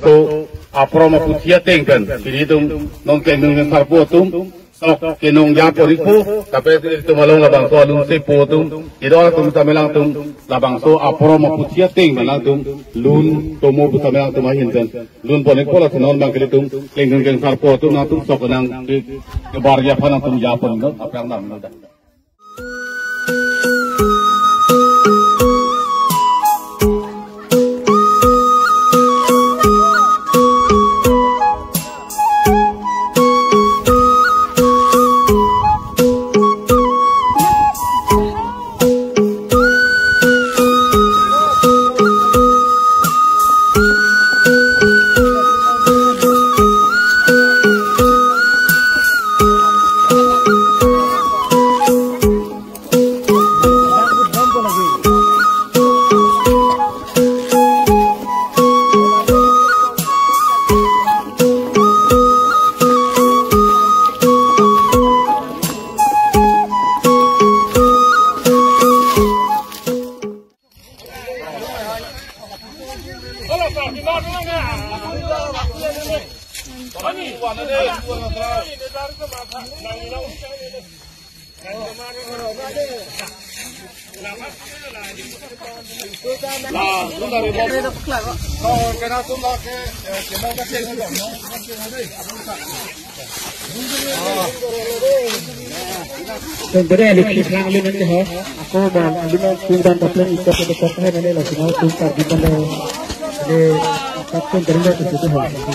so apro maputia tengkan ini tum non kenung sarpo tum sok kenung ya poripo tapi itu malong labang so alun se potum itu orang tum tamelang tum labang so apro maputia tengkan lang tum lun tomo tamelang tum ahin kan lun ponek pola non bang kali tum kenung sarpo tum na tum sok nang ke bar ya panang tum ya pon no apa yang nam no. Sebenarnya lukis lang linan niya ho. Ako man linan tundan taplan ito sa dekat na nila sinaw tundan di pala de kapten dari itu ho.